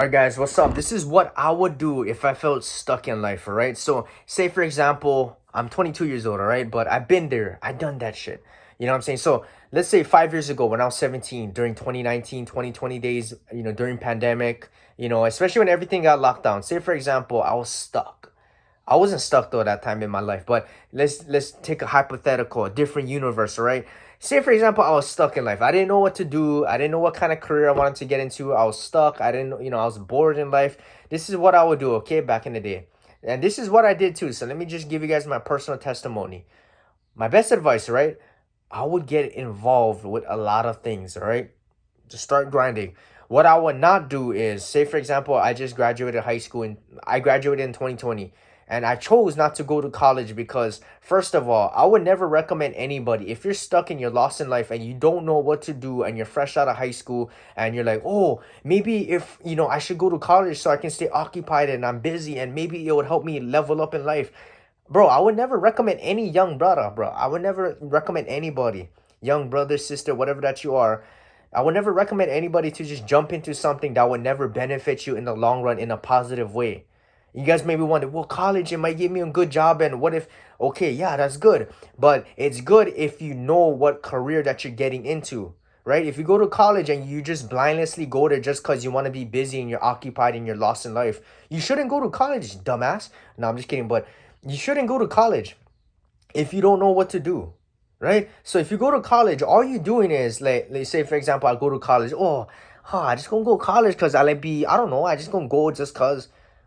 Alright guys, what's up? This is what I would do if I felt stuck in life, alright? So, say for example, I'm 22 years old, alright? But I've been there. I've done that shit. You know what I'm saying? So, let's say 5 years ago when I was 17, during 2019, 2020 days, during pandemic, especially when everything got locked down. Say for example, I was stuck. I wasn't stuck though that time in my life, but let's take a hypothetical, a different universe, all right? Say for example, I was stuck in life. I didn't know what to do. I didn't know what kind of career I wanted to get into. I was stuck. I didn't, I was bored in life. This is what I would do, okay, back in the day. And this is what I did too. So let me just give you guys my personal testimony. My best advice, right? I would get involved with a lot of things, all right? Just start grinding. What I would not do is, say for example, I just graduated high school and I graduated in 2020 and I chose not to go to college because first of all, I would never recommend anybody if you're stuck and you're lost in life and you don't know what to do and you're fresh out of high school and you're like, "Oh, maybe if, I should go to college so I can stay occupied and I'm busy and maybe it would help me level up in life." Bro, I would never recommend any young brother, bro. I would never recommend anybody, young brother, sister, whatever that you are. I would never recommend anybody to just jump into something that would never benefit you in the long run in a positive way. You guys maybe wonder, well, college, it might give me a good job. And what if, okay, yeah, that's good. But it's good if you know what career that you're getting into, right? If you go to college and you just blindlessly go there just because you want to be busy and you're occupied and you're lost in life, you shouldn't go to college, dumbass. No, I'm just kidding. But you shouldn't go to college if you don't know what to do, right? So if you go to college, all you're doing is like, let's say for example, I go to college. Oh, I just gonna go to college because I don't know. I just gonna go just cause.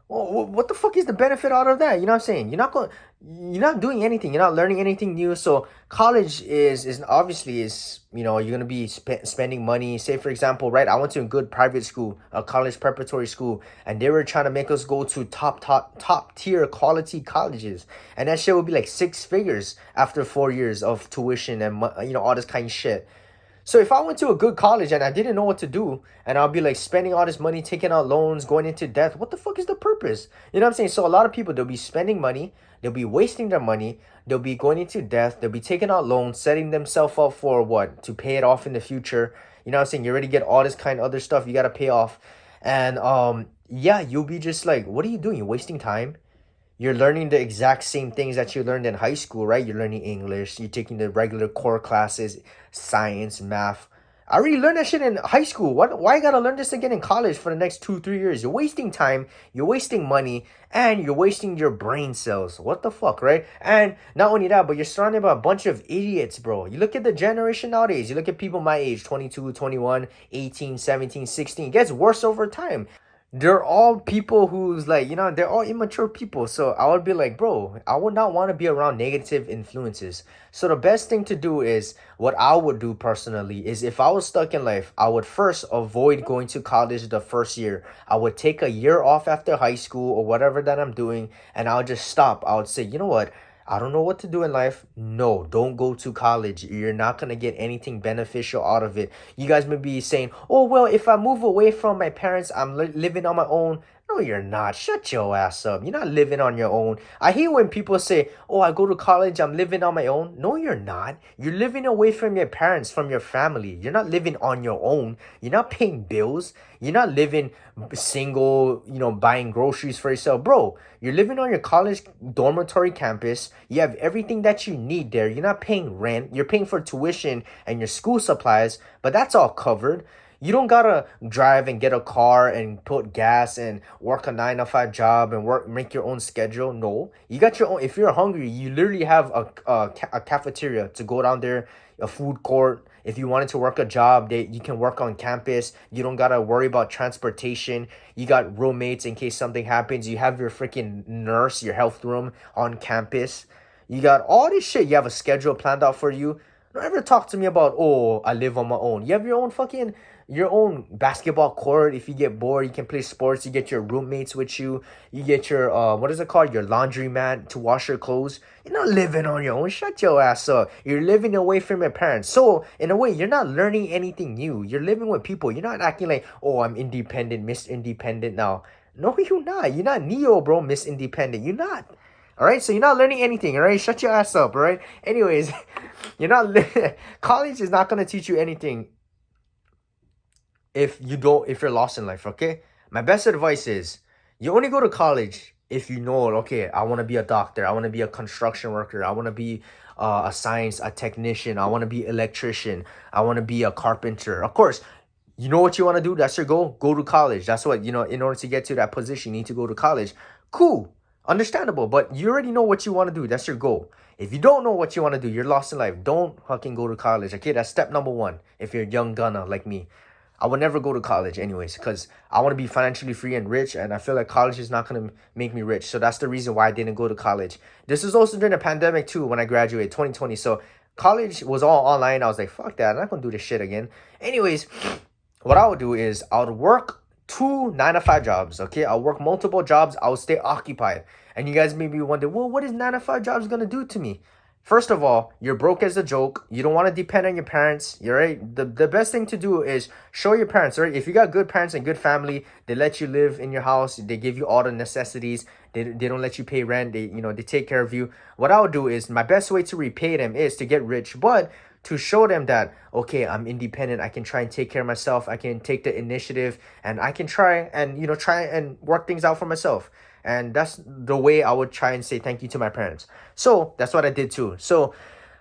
Well, what the fuck is the benefit out of that? You know what I'm saying? You're not doing anything. You're not learning anything new. So college is obviously is you're gonna be spending money. Say for example, right? I went to a good private school, a college preparatory school, and they were trying to make us go to top tier quality colleges, and that shit would be like 6 figures after 4 years of tuition and all this kind of shit. So if I went to a good college and I didn't know what to do, and I'll be like spending all this money, taking out loans, going into debt, what the fuck is the purpose? You know what I'm saying? So a lot of people, they'll be spending money, they'll be wasting their money, they'll be going into debt, they'll be taking out loans, setting themselves up for what? To pay it off in the future. You know what I'm saying? You already get all this kind of other stuff you gotta pay off. And yeah, you'll be just like, what are you doing? You're wasting time. You're learning the exact same things that you learned in high school, right? You're learning English, you're taking the regular core classes, science, math. I already learned that shit in high school. Why I gotta learn this again in college for the next 2, 3 years? You're wasting time, you're wasting money, and you're wasting your brain cells. What the fuck, right? And not only that, but you're surrounded by a bunch of idiots, bro. You look at the generation nowadays, you look at people my age, 22, 21, 18, 17, 16. It gets worse over time. They're all people who's like, they're all immature people. So I would be like, bro, I would not want to be around negative influences. So the best thing to do is what I would do personally is if I was stuck in life, I would first avoid going to college the first year. I would take a year off after high school or whatever that I'm doing, and I would just stop. I would say, you know what? I don't know what to do in life. No, don't go to college. You're not going to get anything beneficial out of it. You guys may be saying, oh, well, if I move away from my parents, I'm living on my own. No, you're not. Shut your ass up. You're not living on your own. I hear when people say, oh, I go to college, I'm living on my own. No, you're not. You're living away from your parents, from your family. You're not living on your own. You're not paying bills. You're not living single, buying groceries for yourself. Bro, you're living on your college dormitory campus. You have everything that you need there. You're not paying rent. You're paying for tuition and your school supplies, but that's all covered. You don't gotta drive and get a car and put gas and work a 9 to 5 job and make your own schedule. No, you got your own. If you're hungry, you literally have a cafeteria to go down there, a food court. If you wanted to work a job, you can work on campus. You don't gotta worry about transportation. You got roommates in case something happens. You have your freaking nurse, your health room on campus. You got all this shit. You have a schedule planned out for you. Don't ever talk to me about, oh, I live on my own. You have your own basketball court. If you get bored, you can play sports. You get your roommates with you. You get your what is it called? Your laundry mat to wash your clothes. You're not living on your own. Shut your ass up. You're living away from your parents. So in a way, you're not learning anything new. You're living with people. You're not acting like, oh, I'm independent, Miss Independent now. No, you're not. You're not Neo, bro, Miss Independent. You're not. All right, so you're not learning anything. All right, shut your ass up. All right. Anyways, college is not gonna teach you anything if you're lost in life. Okay, My best advice is you only go to college if you know, okay, I want to be a doctor, I want to be a construction worker, I want to be a technician, I want to be electrician, I want to be a carpenter. Of course, you know what you want to do. That's your goal. Go to college. That's what, in order to get to that position, you need to go to college. Cool. Understandable. But you already know what you want to do. That's your goal. If you don't know what you want to do, you're lost in life. Don't fucking go to college. Okay, that's step number one. If you're a young gunner like me, I would never go to college anyways, because I want to be financially free and rich, and I feel like college is not going to make me rich. So that's the reason why I didn't go to college. This is also during the pandemic too, when I graduated 2020. So college was all online. I was like, fuck that, I'm not going to do this shit again. Anyways, what I would do is I would work 2 9 to 5 jobs. Okay, I'll work multiple jobs. I'll stay occupied. And you guys maybe wonder, well, what is 9 to 5 jobs gonna do to me? First of all, you're broke as a joke. You don't want to depend on your parents. You're right. The best thing to do is show your parents, right? If you got good parents and good family, they let you live in your house. They give you all the necessities. They don't let you pay rent. They take care of you. What I would do is my best way to repay them is to get rich, but to show them that, okay, I'm independent. I can try and take care of myself. I can take the initiative, and I can try and work things out for myself. And that's the way I would try and say thank you to my parents. So that's what I did too. So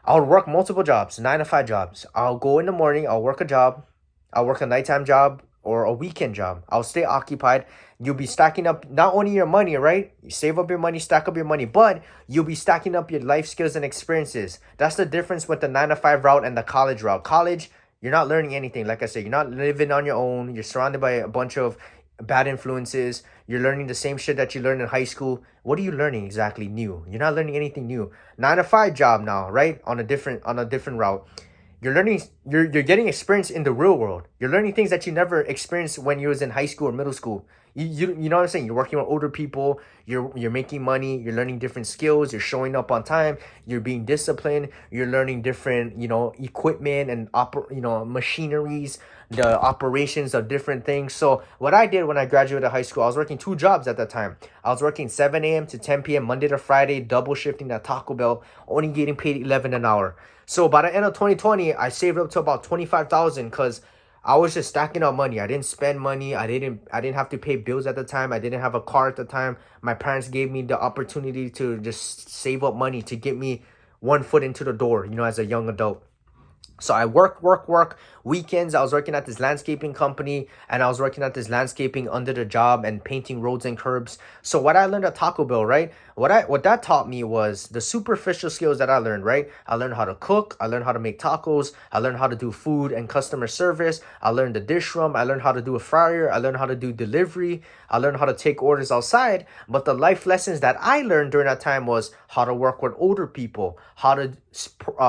I'll work multiple jobs, 9 to 5 jobs. I'll go in the morning, I'll work a job, I'll work a nighttime job or a weekend job. I'll stay occupied. You'll be stacking up not only your money, right? You save up your money, stack up your money, but you'll be stacking up your life skills and experiences. That's the difference with the 9 to 5 route and the college route. College, you're not learning anything. Like I said, you're not living on your own. You're surrounded by a bunch of bad influences. You're learning the same shit that you learned in high school. What are you learning exactly new? You're not learning anything new. 9 to 5 job now, right? On a different route. You're getting experience in the real world. You're learning things that you never experienced when you was in high school or middle school. You know what I'm saying? You're working with older people. You're making money. You're learning different skills. You're showing up on time. You're being disciplined. You're learning different equipment and machineries, the operations of different things. So what I did when I graduated high school, I was working 2 jobs at that time. I was working 7 a.m. to 10 p.m. Monday to Friday, double shifting at Taco Bell, only getting paid $11 an hour. So by the end of 2020, I saved up to about 25,000 because I was just stacking up money. I didn't spend money. I didn't have to pay bills at the time. I didn't have a car at the time. My parents gave me the opportunity to just save up money to get me one foot into the door, as a young adult. So I work. Weekends, I was working at this landscaping company, and I was working at this landscaping under the job and painting roads and curbs. So what I learned at Taco Bell, right? What that taught me was the superficial skills that I learned, right? I learned how to cook. I learned how to make tacos. I learned how to do food and customer service. I learned the dish room. I learned how to do a fryer. I learned how to do delivery. I learned how to take orders outside. But the life lessons that I learned during that time was how to work with older people, how to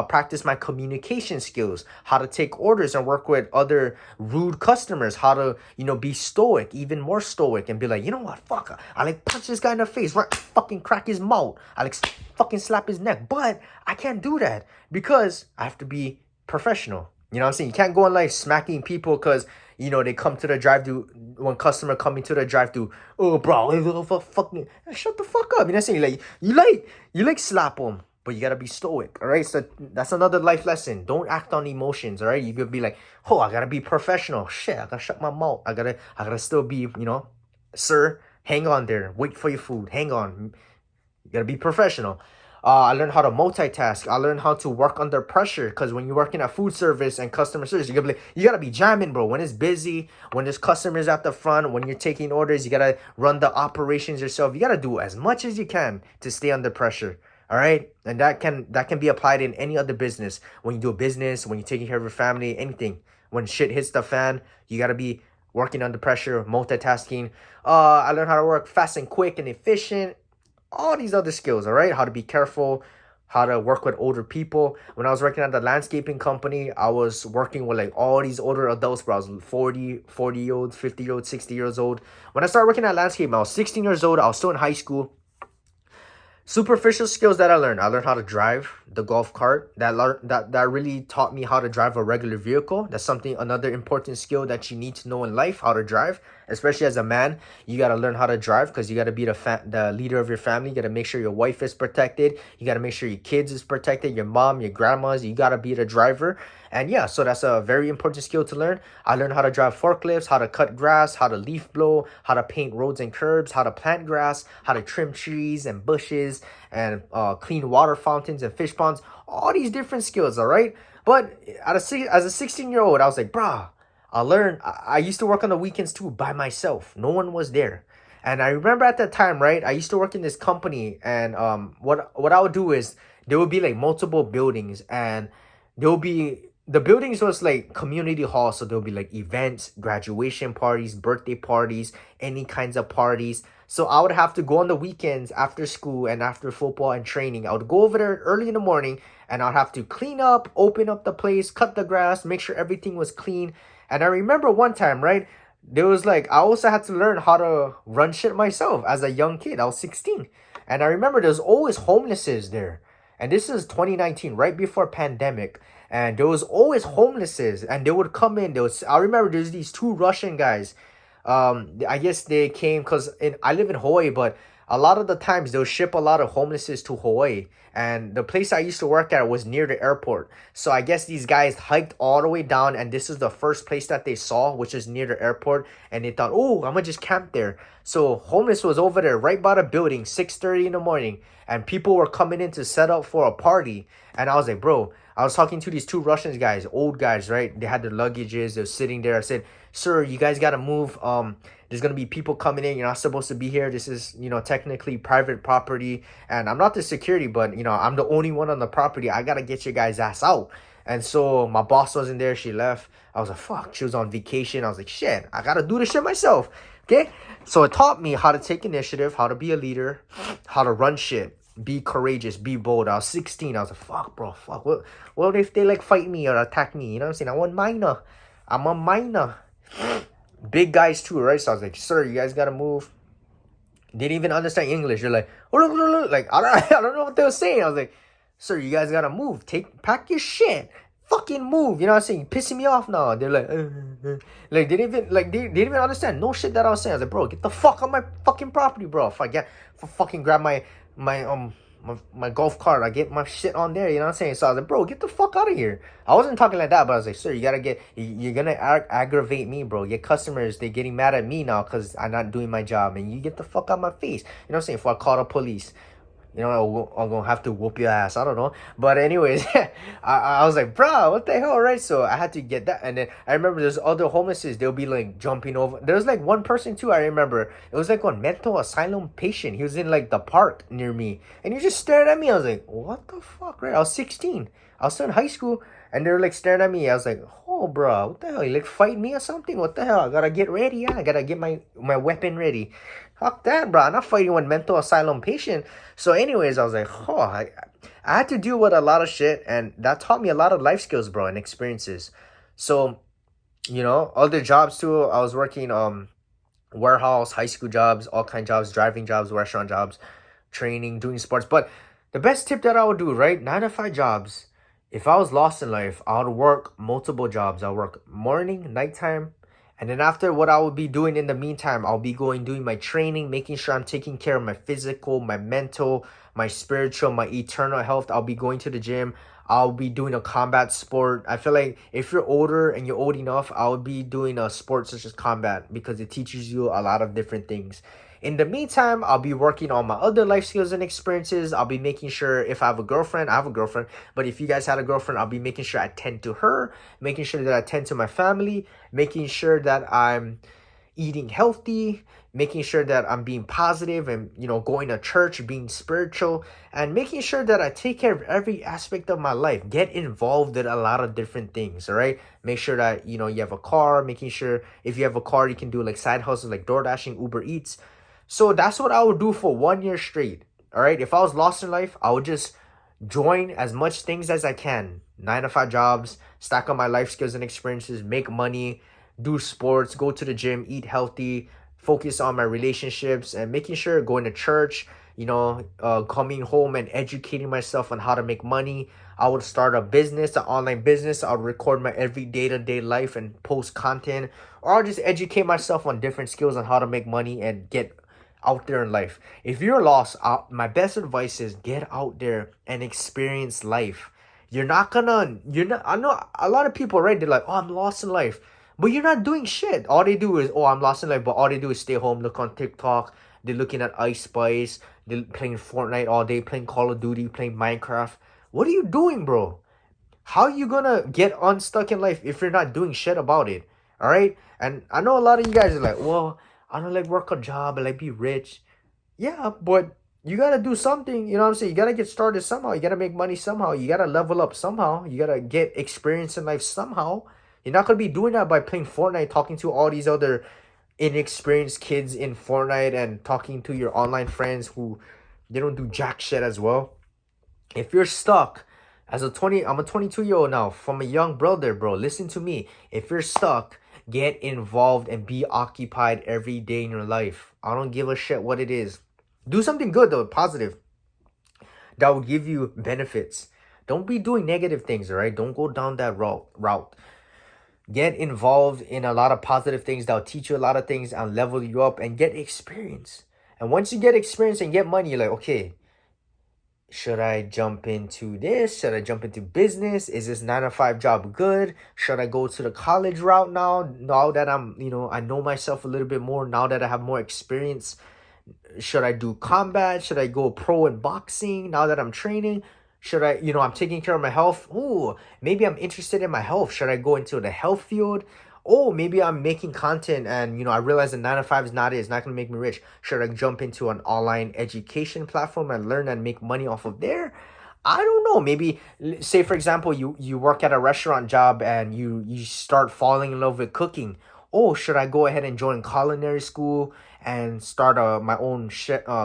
practice my communication skills, how to take orders and work with other rude customers, how to be stoic, even more stoic, and be like, you know what, fuck, I like punch this guy in the face, right, fucking crack his mouth, I like fucking slap his neck. But I can't do that because I have to be professional. You know what I'm saying? You can't go in life smacking people because they come to the drive-thru. When customer coming to the drive-thru, oh bro, fucking shut the fuck up. You know what I'm saying? You like slap them, but you gotta be stoic, all right? So that's another life lesson. Don't act on emotions, all right? You could be like, oh, I gotta be professional. Shit, I gotta shut my mouth. I gotta still be, sir, hang on there. Wait for your food. Hang on. You gotta be professional. I learned how to multitask. I learned how to work under pressure, because when you're working at food service and customer service, you gotta be jamming, bro. When it's busy, when there's customers at the front, when you're taking orders, you gotta run the operations yourself. You gotta do as much as you can to stay under pressure. All right, and that can be applied in any other business. When you do a business, when you're taking care of your family, anything. When shit hits the fan, you gotta be working under pressure, multitasking. I learned how to work fast and quick and efficient. All these other skills, all right? How to be careful, how to work with older people. When I was working at the landscaping company, I was working with like all these older adults, bro. I was 40-year-olds, 50-year-olds, 60 years old. When I started working at landscaping, I was 16 years old. I was still in high school. Superficial skills that I learned how to drive the golf cart. That really taught me how to drive a regular vehicle. That's another important skill that you need to know in life, how to drive. especially as a man. You got to learn how to drive because you got to be the leader of your family. You got to make sure your wife is protected. You got to make sure your kids is protected, your mom, your grandmas. You got to be the driver. And yeah, so that's a very important skill to learn. I learned how to drive forklifts, how to cut grass, how to leaf blow, how to paint roads and curbs, how to plant grass, how to trim trees and bushes, and clean water fountains and fish ponds. All these different skills, all right? But as a 16-year-old, I was like, brah, I used to work on the weekends too by myself. No one was there. And I remember at that time, right? I used to work in this company, and what I would do is there would be like multiple buildings, and there would be the buildings was like community halls, so there'll be like events, graduation parties, birthday parties, any kinds of parties. So I would have to go on the weekends after school and after football and training. I would go over there early in the morning, and I'd have to clean up, open up the place, cut the grass, make sure everything was clean. And I remember one time, right? There was like, I also had to learn how to run shit myself as a young kid. I was 16. And I remember there's always homelesses there. And this is 2019, right before pandemic. And there was always homelesses. And they would come in. I remember there's these two Russian guys. I guess they came because I live in Hawaii, but a lot of the times they'll ship a lot of homelesses to Hawaii. And the place I used to work at was near the airport. So I guess these guys hiked all the way down, and this is the first place that they saw, which is near the airport. And they thought, oh, I'm gonna just camp there. So homeless was over there right by the building, 6:30 in the morning. And people were coming in to set up for a party. And I was like, bro, I was talking to these two Russian guys, old guys, right? They had their luggages. They were sitting there. I said, sir, you guys got to move. There's going to be people coming in. You're not supposed to be here. This is, technically private property. And I'm not the security, but, I'm the only one on the property. I got to get your guys' ass out. And so my boss wasn't there. She left. I was like, fuck. She was on vacation. I was like, shit, I got to do this shit myself. Okay? So it taught me how to take initiative, how to be a leader, how to run shit. Be courageous, be bold. I was 16. I was like, fuck, bro, fuck. What if they like fight me or attack me? You know what I'm saying? I'm a minor. Big guys too, right? So I was like, sir, you guys gotta move. Didn't even understand English. They're like, oh, look. Like, I don't know what they were saying. I was like, sir, you guys gotta move. Pack your shit. Fucking move. You know what I'm saying? You're pissing me off now. They're like, like they didn't even understand no shit that I was saying. I was like, bro, get the fuck on my fucking property, bro. If I fucking grab my golf cart, I get my shit on there, you know what I'm saying? So I was like, bro, get the fuck out of here. I wasn't talking like that, but I was like, sir, you're gonna aggravate me, bro. Your customers, they're getting mad at me now because I'm not doing my job, and you get the fuck out of my face. You know what I'm saying? If I call the police, I'm gonna have to whoop your ass. I don't know. But anyways, I was like, bro, what the hell, right? So I had to get that. And then I remember there's other homelesses. They'll be like jumping over. There's like one person too, I remember. It was like one mental asylum patient. He was in like the park near me. And he just stared at me. I was like, what the fuck, right? I was 16. I was still in high school. And they were like staring at me. I was like, oh, bro, what the hell? You like fight me or something? What the hell? I gotta get ready. Yeah, I gotta get my weapon ready. Fuck that, bro. I'm not fighting one mental asylum patient. So anyways, I was like, oh, I had to deal with a lot of shit. And that taught me a lot of life skills, bro, and experiences. So, other jobs too. I was working warehouse, high school jobs, all kind of jobs, driving jobs, restaurant jobs, training, doing sports. But the best tip that I would do, right? 9 to 5 jobs. If I was lost in life, I would work multiple jobs. I'll work morning, nighttime. And then after, what I would be doing in the meantime, I'll be doing my training, making sure I'm taking care of my physical, my mental, my spiritual, my eternal health. I'll be going to the gym. I'll be doing a combat sport. I feel like if you're older and you're old enough, I would be doing a sport such as combat because it teaches you a lot of different things. In the meantime, I'll be working on my other life skills and experiences. I'll be making sure if I have a girlfriend, I have a girlfriend. But if you guys had a girlfriend, I'll be making sure I tend to her, making sure that I tend to my family, making sure that I'm eating healthy, making sure that I'm being positive and, going to church, being spiritual, and making sure that I take care of every aspect of my life. Get involved in a lot of different things, all right? Make sure that, you have a car, making sure if you have a car, you can do like side hustles like DoorDashing, Uber Eats. So that's what I would do for 1 year straight. All right. If I was lost in life, I would just join as much things as I can. 9 to 5 jobs, stack up my life skills and experiences, make money, do sports, go to the gym, eat healthy, focus on my relationships, and making sure going to church, coming home and educating myself on how to make money. I would start a business, an online business. I would record my every day-to-day life and post content, or I'll just educate myself on different skills on how to make money and get out there in life. If you're lost, my best advice is get out there and experience life. I know a lot of people, right? They're like, oh, I'm lost in life. But you're not doing shit. All they do is, oh, I'm lost in life. But all they do is stay home, look on TikTok. They're looking at Ice Spice. They're playing Fortnite all day, playing Call of Duty, playing Minecraft. What are you doing, bro? How you gonna get unstuck in life if you're not doing shit about it? All right? And I know a lot of you guys are like, well, I don't like work a job, I like be rich. Yeah, but you gotta do something, you know what I'm saying? You gotta get started somehow. You gotta make money somehow. You gotta level up somehow. You gotta get experience in life somehow. You're not gonna be doing that by playing Fortnite, talking to all these other inexperienced kids in Fortnite and talking to your online friends who they don't do jack shit as well. If you're stuck I'm a 22-year-old now, from a young brother, bro. Listen to me. If you're stuck, get involved and be occupied every day in your life. I don't give a shit what it is. Do something good though, positive, that will give you benefits. Don't be doing negative things, all right? Don't go down that route. Get involved in a lot of positive things that'll teach you a lot of things and level you up and get experience. And once you get experience and get money, you're like, okay, should I jump into this? Should I jump into business? Is this 9 to 5 job good? Should I go to the college route now that I know myself a little bit more, now that I have more experience? Should I do combat? Should I go pro in boxing now that I'm training? Should I'm taking care of my health? Ooh, maybe I'm interested in my health. Should I go into the health field? Oh, maybe I'm making content and, I realize that 9 to 5 is not it. It's not going to make me rich. Should I jump into an online education platform and learn and make money off of there? I don't know. Maybe, say, for example, you work at a restaurant job and you start falling in love with cooking. Oh, should I go ahead and join culinary school and start my own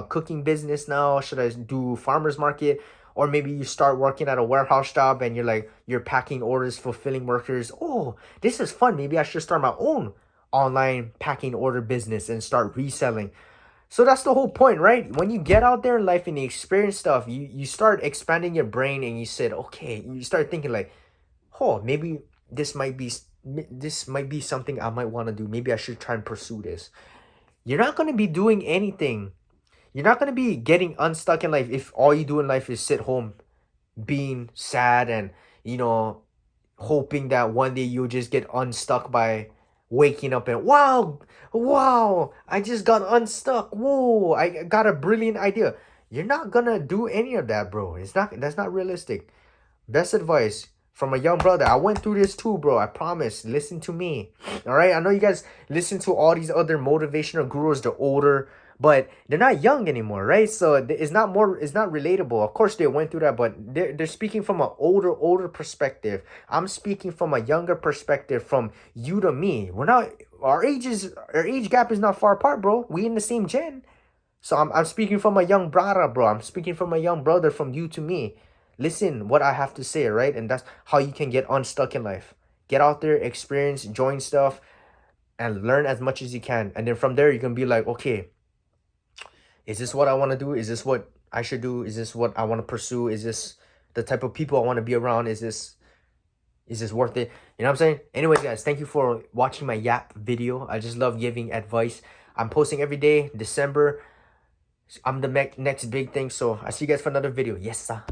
cooking business now? Should I do farmer's market? Or maybe you start working at a warehouse job and you're packing orders, fulfilling workers. Oh, this is fun. Maybe I should start my own online packing order business and start reselling. So that's the whole point, right? When you get out there in life and you experience stuff, you start expanding your brain and you said, okay, you start thinking like, oh, maybe this might be something I might want to do. Maybe I should try and pursue this. You're not going to be doing anything. You're not going to be getting unstuck in life if all you do in life is sit home being sad and, hoping that one day you'll just get unstuck by waking up and, wow, I just got unstuck. Whoa, I got a brilliant idea. You're not going to do any of that, bro. That's not realistic. Best advice from a young brother. I went through this too, bro. I promise. Listen to me. All right. I know you guys listen to all these other motivational gurus. They're older, but they're not young anymore, right? So it's not relatable. Of course, they went through that, but they're speaking from an older perspective. I'm speaking from a younger perspective, from you to me. Our age gap is not far apart, bro. We in the same gen. So I'm speaking from a young brother, bro. I'm speaking from a young brother, from you to me. Listen what I have to say, right? And that's how you can get unstuck in life. Get out there, experience, join stuff, and learn as much as you can. And then from there, you can be like, okay, is this what I want to do? Is this what I should do? Is this what I want to pursue? Is this the type of people I want to be around? Is this worth it? You know what I'm saying? Anyways, guys, thank you for watching my yap video. I just love giving advice. I'm posting every day. December, I'm the next big thing. So I see you guys for another video. Yes, sir.